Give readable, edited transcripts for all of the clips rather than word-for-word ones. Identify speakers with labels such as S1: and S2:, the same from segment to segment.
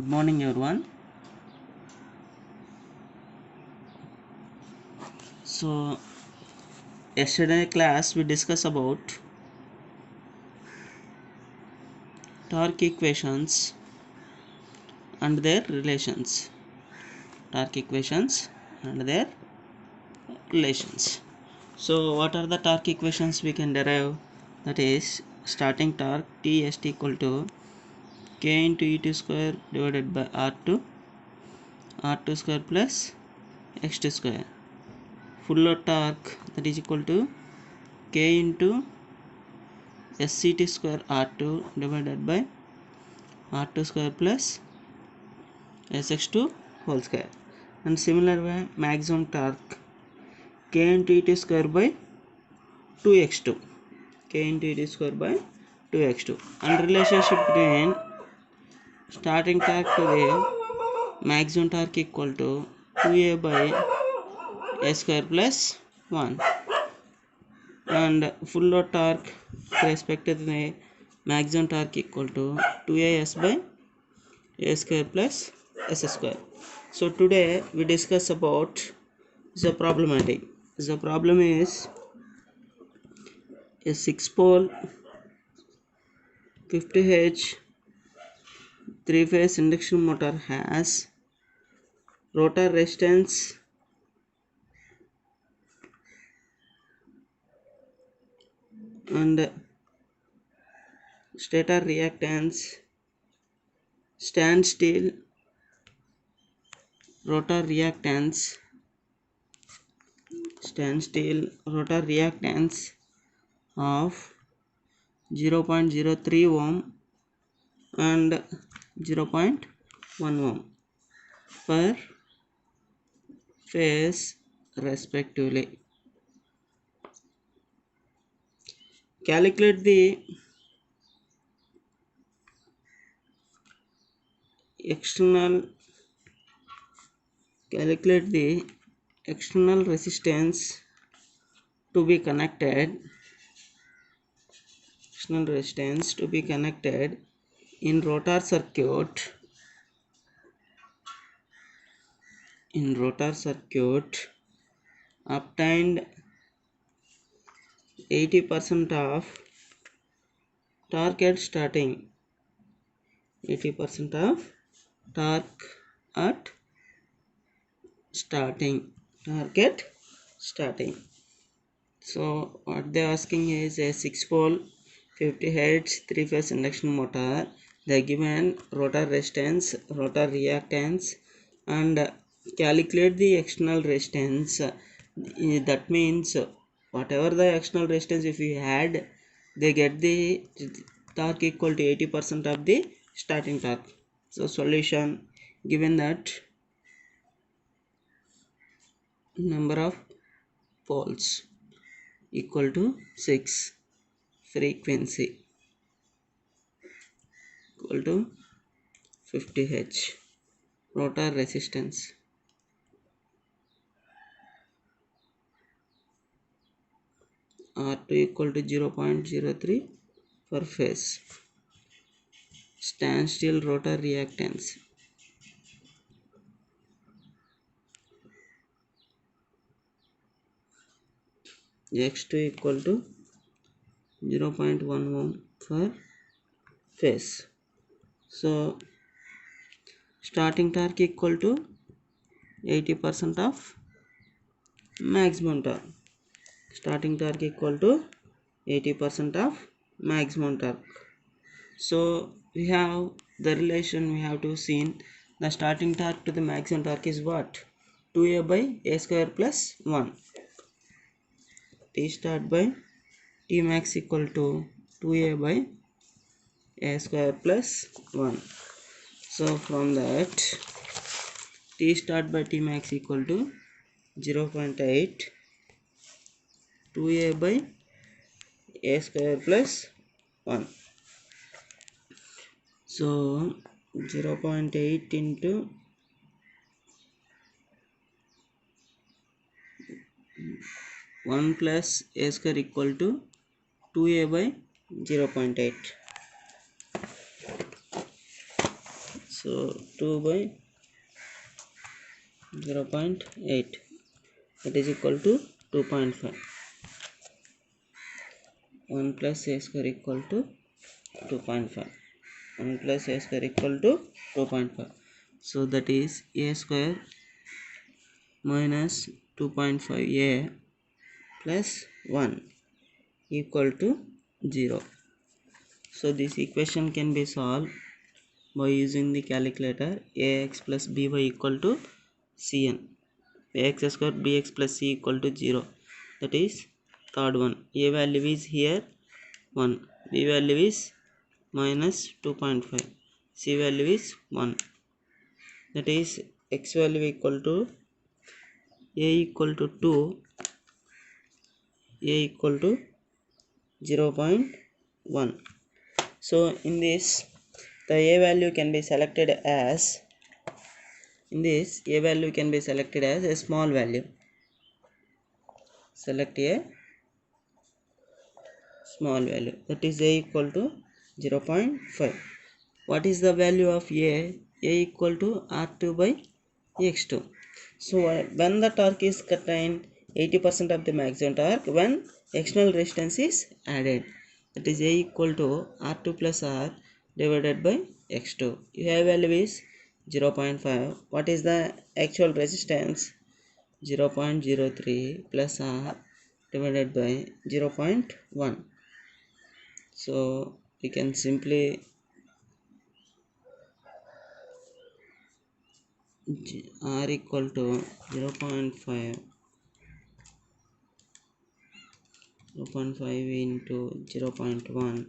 S1: Good morning, everyone. So, yesterday class we discussed about torque equations and their relations. Torque equations and their relations. So, what are the torque equations we can derive? That is, starting torque T is equal to K into E2 square divided by R2 square plus X2 square. Full load torque, that is equal to K into SCT square R2 divided by R2 square plus SX2 whole square. And similar way, maximum torque K into Et square by 2x2, K into Et square by 2x2. And relationship between starting torque to the maximum torque equal to 2a by a square plus 1, and full load torque with respect to the maximum torque equal to 2as by a square plus s square. So today we discuss about the problematic. The problem is a 6-pole 50H 3-phase induction motor has rotor resistance and stator reactance, standstill rotor reactance, of 0.03 ohm and 0.1 ohm per phase respectively. Calculate the external resistance to be connected in rotor circuit obtained 80% of torque at starting. 80% of torque at starting. So what they are asking is a 6-pole 50 Hz 3-phase induction motor. They given rotor resistance, rotor reactance, and calculate the external resistance. That means whatever the external resistance if you add, they get the torque equal to 80% of the starting torque. So solution, given that number of poles equal to 6, frequency equal to 50 Hz, rotor resistance R2 equal to 0.03 per phase, standstill rotor reactance X2 equal to 0.1 ohm per phase. So starting torque equal to 80% of maximum torque. Starting torque equal to 80% of maximum torque. So we have the relation we have to see. The starting torque to the maximum torque is what? 2a by a square plus 1. T start by T max equal to 2a by a square plus 1. So from that, T start by T max equal to 0.8, 2a by a square plus 1. So 0.8 into 1 plus a square equal to 2a by 0.8. So 2 by 0.8, it is equal to 2.5. 1 plus a square equal to 2.5. 1 plus a square equal to 2.5. So that is a square minus 2.5a plus 1 equal to 0. So this equation can be solved by using the calculator. Ax plus by equal to cn. Ax square bx plus c equal to 0. That is third one. A value is here 1. B value is minus 2.5. C value is 1. That is x value equal to a equal to 2, a equal to 0.1. So in this, the a value can be selected as, in this a value can be selected as a small value. Select a small value, that is a equal to 0.5. What is the value of a? A equal to r2 by x2. So when the torque is contained 80% of the maximum torque when external resistance is added, that is a equal to r2 plus r divided by x2. A value is 0.5. What is the actual resistance? 0.03 plus r divided by 0.1. So we can simply r equal to 0.5 into 0.1,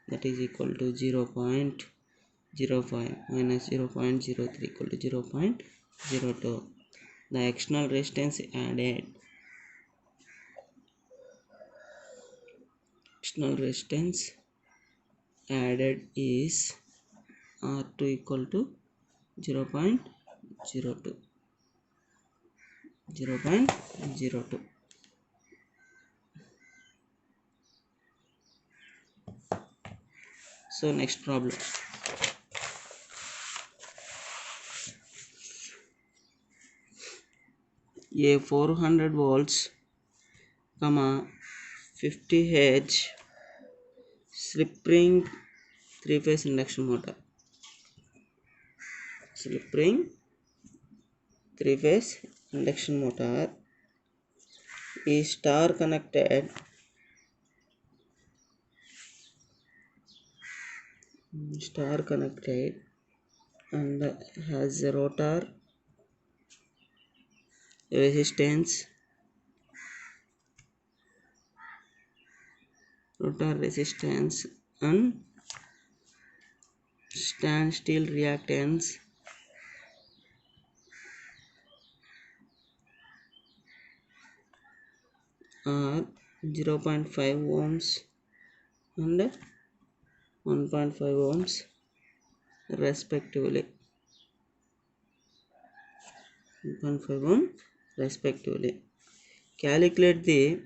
S1: that is equal to 0.05 minus 0.03 equal to 0.02. The external resistance added, is r2 equal to 0.02. So next problem. A 400 volts, 50 H slip ring 3-phase induction motor. Slip ring 3-phase induction motor is star connected and has a rotor resistance and standstill reactance are 0.5 ohms and 1.5 ohms respectively. 1.5 ohm respectively. Calculate the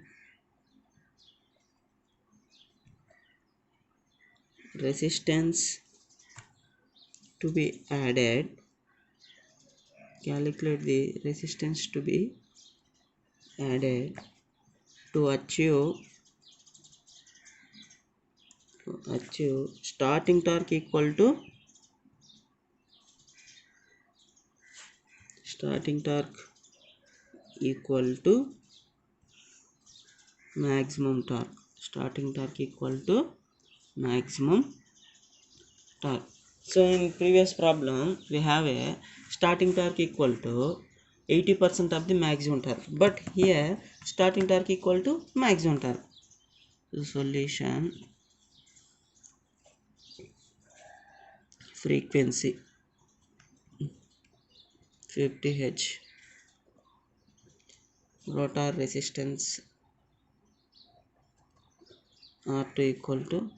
S1: resistance to be added. To achieve starting torque equal to maximum torque. Starting torque equal to maximum torque. So in previous problem we have a starting torque equal to 80% of the maximum torque, but here starting torque equal to maximum torque. So solution: frequency 50 H, rotor resistance R2 equal to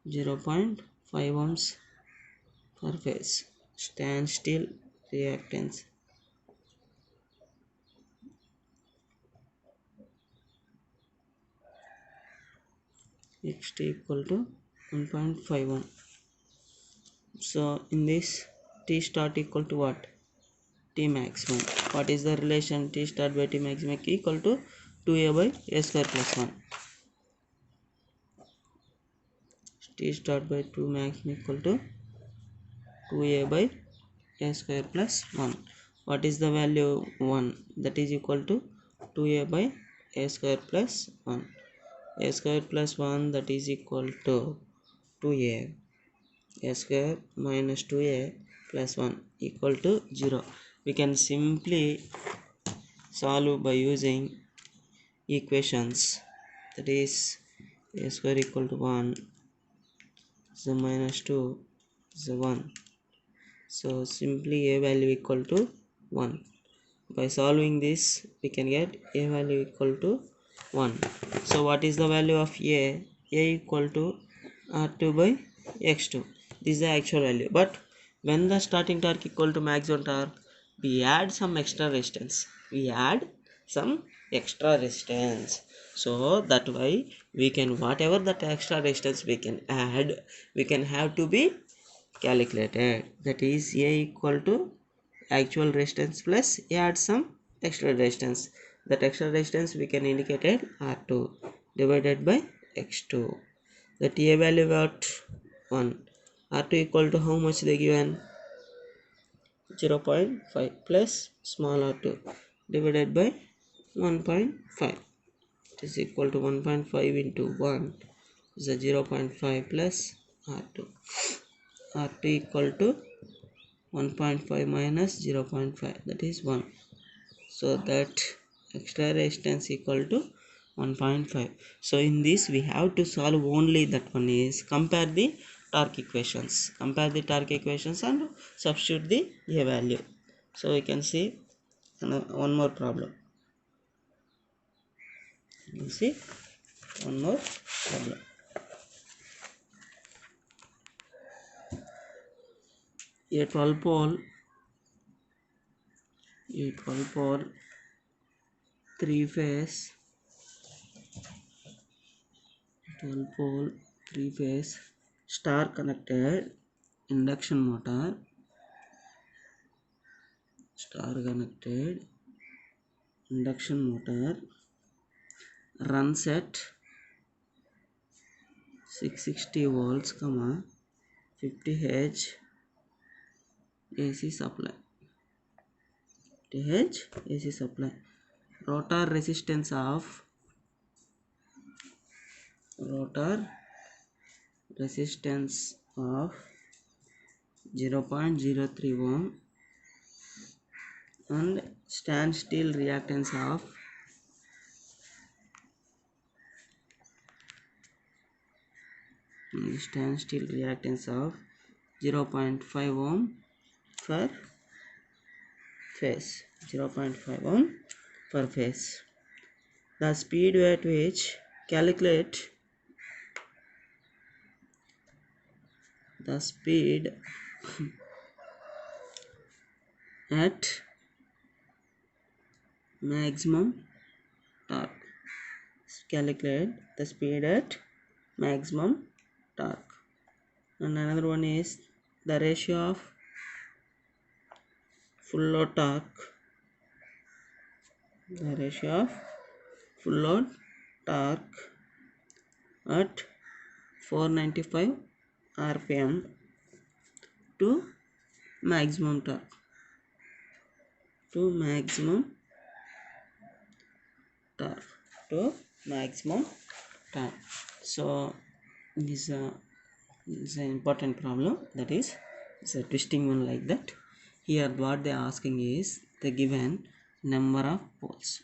S1: 0.5 ohms per phase, standstill reactance xt equal to 1.5 ohm. So in this, T start equal to what? T maximum. What is the relation? T start by T maximum equal to 2a by a square plus 1. T start by 2 maximum equal to 2a by a square plus 1. What is the value? 1. That is equal to 2a by a square plus 1. A square plus 1, that is equal to 2a. A square minus 2a plus 1 equal to 0. We can simply solve by using equations. That is a square equal to 1, so minus 2 is 1. So simply a value equal to 1. By solving this, we can get a value equal to 1. So what is the value of a? A equal to r2 by x2. This is the actual value. But when the starting torque equal to maximum torque, we add some extra resistance. We add some extra resistance. So that why we can, whatever that extra resistance we can add, we can have to be calculated. That is a equal to actual resistance plus add some extra resistance. That extra resistance we can indicate it r2 divided by x2. That a value what? 1. R2 equal to how much they given? 0.5 plus small r2 divided by 1.5. It is equal to 1.5 into 1 is a 0.5 plus r2. R2 equal to 1.5 minus 0.5, that is 1. So that extra resistance equal to 1.5. So in this we have to solve only that one, is compare the torque equations. Compare the torque equations and substitute the a value. So we can see one more problem. You can see one more problem. A 12 pole 3 phase 12 pole 3 phase star connected induction motor, star connected induction motor runs at 660 volts, 50 H AC supply. 50 H AC supply. Rotor resistance of 0.03 ohm and standstill reactance of 0.5 ohm per phase. 0.5 ohm per phase. The speed at which calculate the speed at maximum torque. Calculate the speed at maximum torque. And another one is the ratio of full load torque. The ratio of full load torque at 495 rpm to maximum torque. To maximum torque. To maximum torque. So this is an important problem. That is, it's a twisting one like that. Here what they are asking is the given number of poles.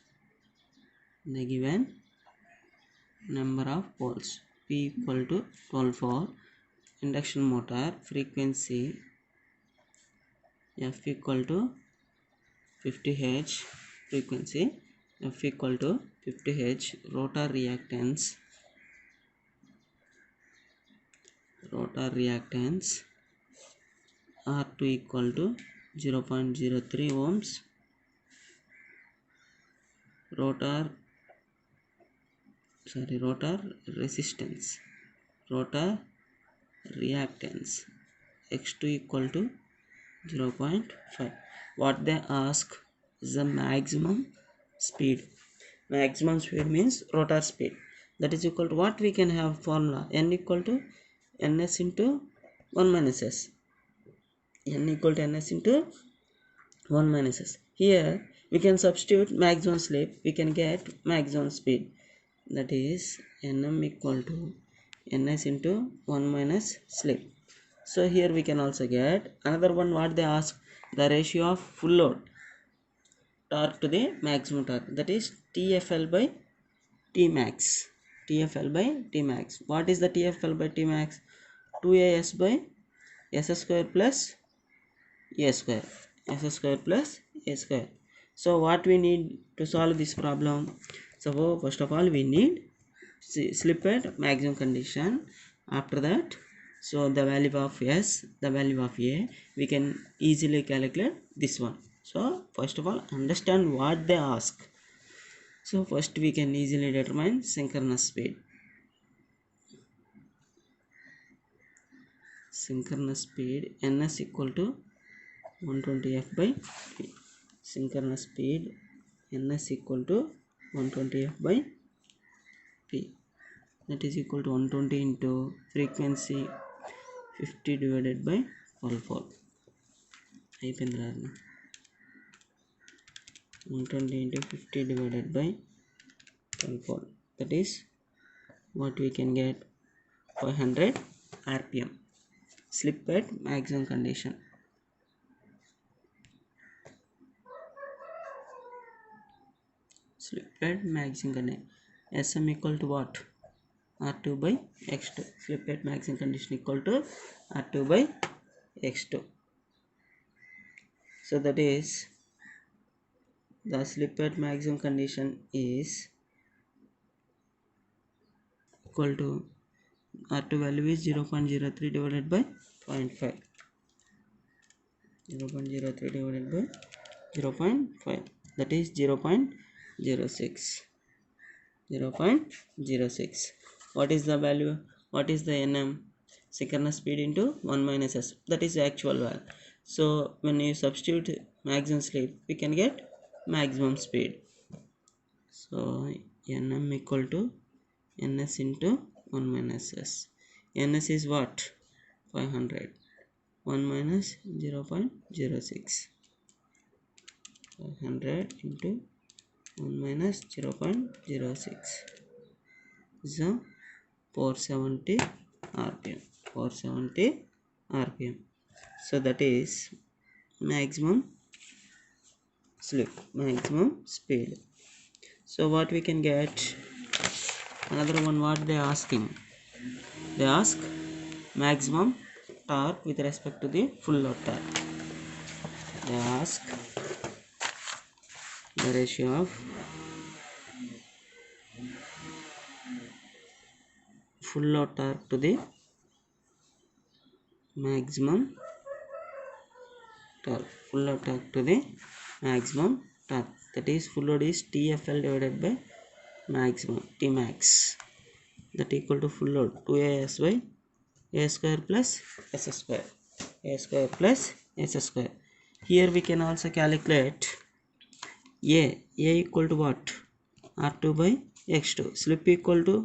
S1: The given number of poles P equal to 12 for induction motor, frequency F equal to 50 Hz, frequency F equal to 50 Hz, rotor reactance R2 equal to 0.03 ohms, rotor resistance, rotor reactance x2 equal to 0.5. What they ask is the maximum speed. Maximum speed means rotor speed. That is equal to what we can have formula, n equal to ns into 1 minus s. N equal to ns into 1 minus s. Here we can substitute maximum slip, we can get maximum speed. That is nm equal to ns into 1 minus slip. So here we can also get another one. What they ask, the ratio of full load torque to the maximum torque, that is TFL by Tmax. TFL by Tmax. What is the TFL by Tmax? 2as by s square plus a square. S square plus a square. So what we need to solve this problem? So first of all we need slip at maximum condition. After that, so the value of s, the value of a, we can easily calculate this one. So first of all understand what they ask. So first we can easily determine synchronous speed. Synchronous speed ns equal to 120f by p. Synchronous speed ns equal to 120f by p. That is equal to 120 into frequency 50 divided by 4. అయిపోయింది రా 120 into 50 divided by 4. That is what we can get, 500 rpm. Slip at maximum condition. Slip at maximum condition. Sm equal to what? R2 by x2. Slip at maximum condition equal to R2 by x2. So that is the slip at maximum condition is equal to R2 value is 0.03 divided by 0.5. 0.03 divided by 0.5, that is 0.06. 0.06. What is the value? What is the nm? Synchronous speed into 1 minus s, that is the actual value. So when you substitute maximum slip, we can get maximum speed. So nm equal to ns into 1 minus s. ns is what? 500. 1 minus 0.06. 500 into 1 minus 0.06 is 470 rpm. 470 rpm. So that is maximum slip, maximum speed. So what we can get? Another one, what they asking? They ask maximum torque with respect to the full load torque. They ask the ratio of full load torque to the maximum torque. Full load torque to the maximum torque. That is full load is TFL divided by maximum Tmax. That equal to full load 2as by a square plus s square. A square plus s square. Here we can also calculate a equal to what? R2 by x2. Slip equal to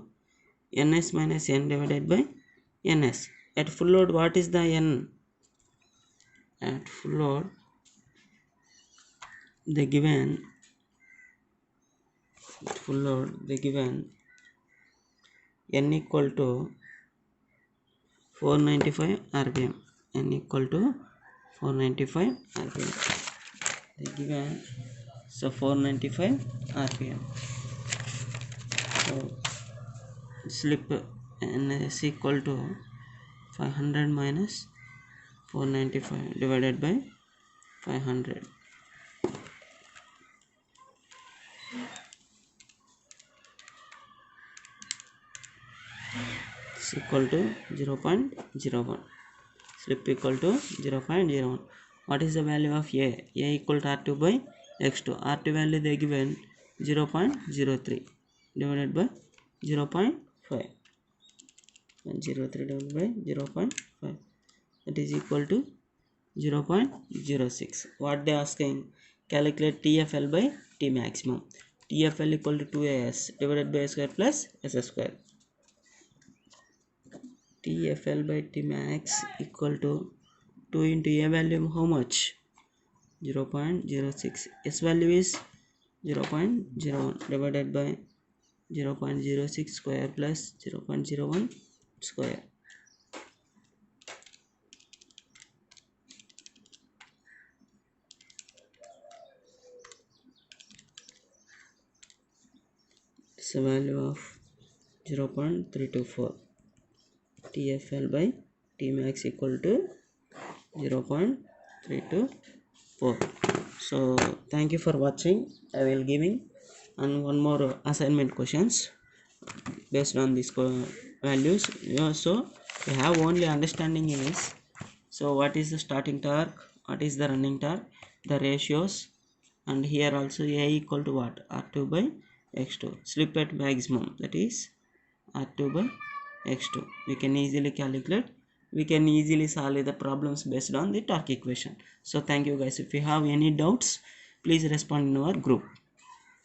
S1: ns minus n divided by ns. At full load, what is the n? At full load, they given n equal to 495 rpm. N equal to 495 rpm. They given, so 495 rpm. So slip n is equal to 500 minus 495 divided by 500. Is equal to 0.01. Slip equal to 0.01. What is the value of a? A equal to R2 by x2. R2 value they given 0.03 divided by 0.5. 03 divided by 0.5. that is equal to 0.06. What they asking? Calculate TFL by T maximum. TFL equal to 2as divided by a square plus s square. TFL by T max equal to 2 into a value how much? 0.06. S value is 0.01 divided by 0.06 square plus 0.01 square. It's a value of 0.324. TFL by T max equal to 0.324. So thank you for watching. I will giving and one more assignment questions based on these values. So we have only understanding in this. So what is the starting torque, what is the running torque, the ratios, and here also A equal to what? R2 by x2. Slip at maximum, that is R2 by x2. We can easily calculate, we can easily solve the problems based on the torque equation. So thank you guys. If you have any doubts, please respond in our group.